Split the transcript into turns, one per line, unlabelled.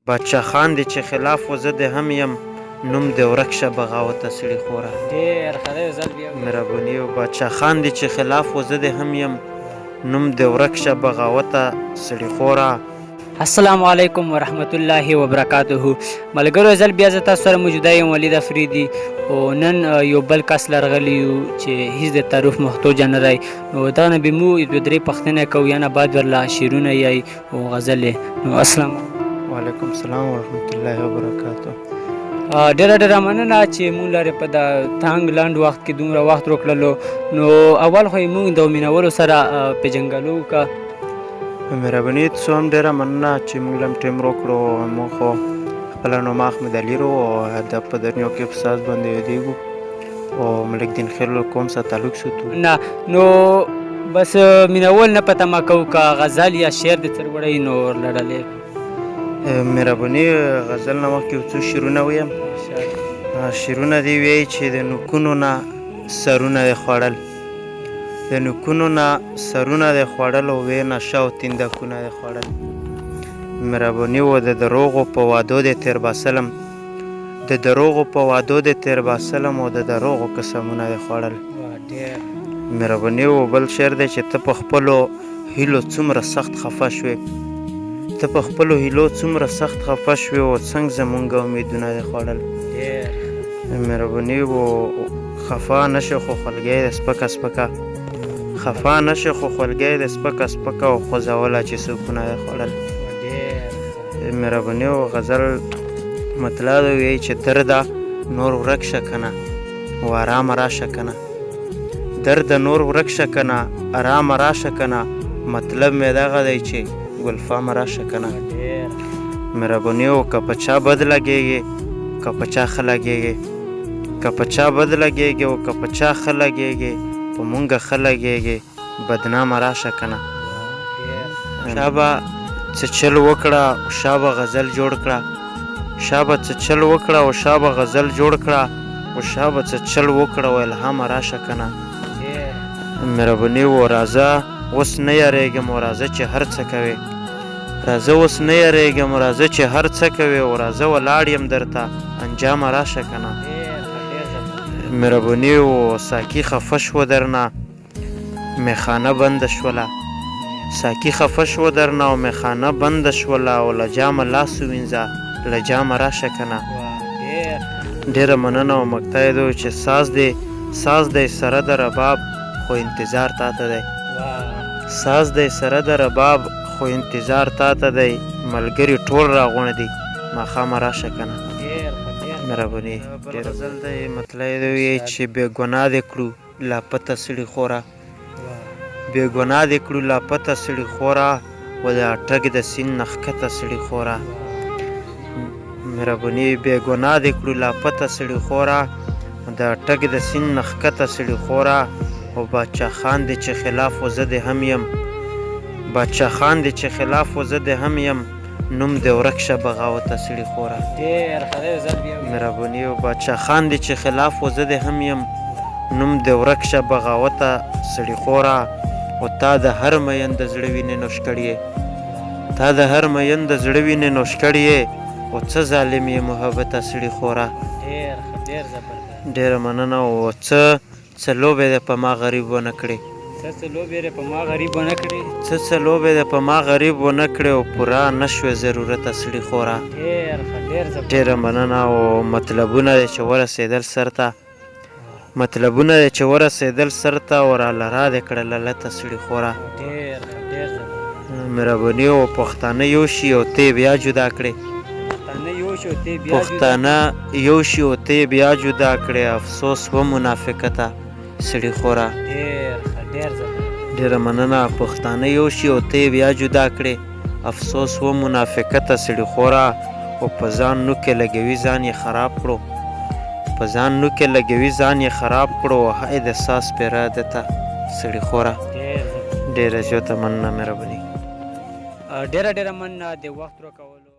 باچا خان دی چې خلاف و زه د هم یم نوم د ورک شه بغاوته سړي خورا
ډېر ښه دی زل بیا
مهرباني و باچا خان دی چې خلاف و زه د هم یم نوم د ورک شه بغاوته سړي خورا
السلام علیکم ورحمت الله وبرکاته. ملګرو زل بیا زه تاسو سره موجوده یم ولید افریدي او نن یو بل کس لرغلی یو چې هیڅ د تعارف محتوج نه دی نو دا نه به مو دوه درې پوښتنې کوو یا نه بعد ورله شعرونه یې او غزلې. نو السلام
وعلیکم السلام ورحمت الله وبرکاته.
ډېره مننه چې مونږ لرې په د تنګ لنډ وخت کې دومره وخت وکړلو. نو اول خو یې مونږ د مینولو سره پېژنګلو وکړه.
مهرباني څو هم ډېره مننه چې موږ له هم ټیم راکړو. موږ خو خپله نوم احمد علي رو او د په درنیو کې په ساز باندې یادېږو او ملک دین خیل قوم سره تعلق ساتو.
نه نو بس مینول نه په تمه کوو که غزل یا شعر د څرګړی نو لړلی
مهرباني غزل نه مخکې یو څو شعرونه ویم. شعرونه دې وایي چې د نوکونو نه سرونه یې خوړل د نوکونو نه سرونه دې خوړل او وې نشه او تندکونه دې خوړل. مهرباني و د دروغو په وعدو دې تېر باسلم د دروغو په وعدو دې تېر باسلم او د دروغو قسمونه دې خوړل. مهرباني و بل شعر دی چې ته په خپلو هیلو څومره سخت خفه شوې ته په خپلو هیلو څومره سخت خفه شوې او څنګه زمونږ امیدونه دې خوړل. مهرباني و خفه نشه خو خلګی د سپکه سپکه خفه نشه خو خلګی د سپکه سپکه او خوځوله چې سکونه یې خوړل. مهرباني و غزل مطلب وایي چې درده نور ورک شه کنه او ارامه راشه کنه درد نور ورک شه کنه ارامه راشه کنه مطلب مې دغه دی چې ګلفامه راشه کنه. مهرباني و که په چا بد لګېږي که په چا ښه لګېږي که په چا بد لګېږي او که په چا ښه لګېږي په مونږ ښه لګېږي بدنامه راشه کنه. شابه څه چل وکړه او شابه غزل جوړ کړه شابه څه چل وکړه او شابه غزل جوړ کړه او شابه څه چل وکړه او الهامه راشه کنه. مهرباني و راځه اوس نه یریږم او راځه چې هر څه کوې راځه اوس نه یریږم او راځه چې هر څه کوې او راځه ولاړ یم درته انجامه راشه کنه. مهرباني و ساقي خفه شوه درنه میخانه بنده شوله ساقي خفه شوه درنه او میخانه بنده شوله او له جامه لاس ووینځه له جامه راشه کنه. ډېره مننه او مقطع یې چې ساز دی سره د رباب خو انتظار تا ته دی ساز دی سره د رباب خو انتظار تا ته دی ملګري ټول راغونډ دي ماښامه راشه کنه. مهرباني غزل دی مطلب یې وایي چې بېګناه دې کړو لا پته سړي خورا بېګناه دې کړو لا پته سړي خورا و د اټک د سیند نه ښکته سړي خورا. مهرباني بېګناه دې کړو لا پته سړي خورا د اټک د سیند نه ښکته سړي خورا او باچا خان دی چې خلاف و زه د هم یم باچا خان دی چې خلاف و زه د هم یم نوم د ورک شه بغاوته سړي خورا. مهرباني و باچا خان دی چې خلاف و زه د هم یم نوم د ورک شه بغاوته سړي خورا او تا د هر مین د زړه وینې نوش کړې تا د هر مین د زړه وینې نوش کړې او څه ظالم یې محبته سړي خورا. ډېره مننه او څه لوبې دې په ما غریب ونه کړې څه لوبې دې په ما غریب ونه کړې او پوره نه شوې ضرورته سړي خورا. ډېره مننه او مطلبونه دې چې ورسېدل سر ته او رالره دې کړله لته سړي خورا. مهرباني او پښتانه یو شي او ته بیا جدا کړې پښتانه یو شي او ته بیا جدا کړې افسوس و منافقته سړي خورا. ډېره مننه پښتانه یو شي او ته بیا جدا کړې افسوس و منافقته سړي خورا او په ځان نو کې لګوي ځان یې خراب کړو او هی د ساس پیره دته سړي خورا. ډېره زیاته مننه مهرباني
ډېره مننه د وخت راکولو.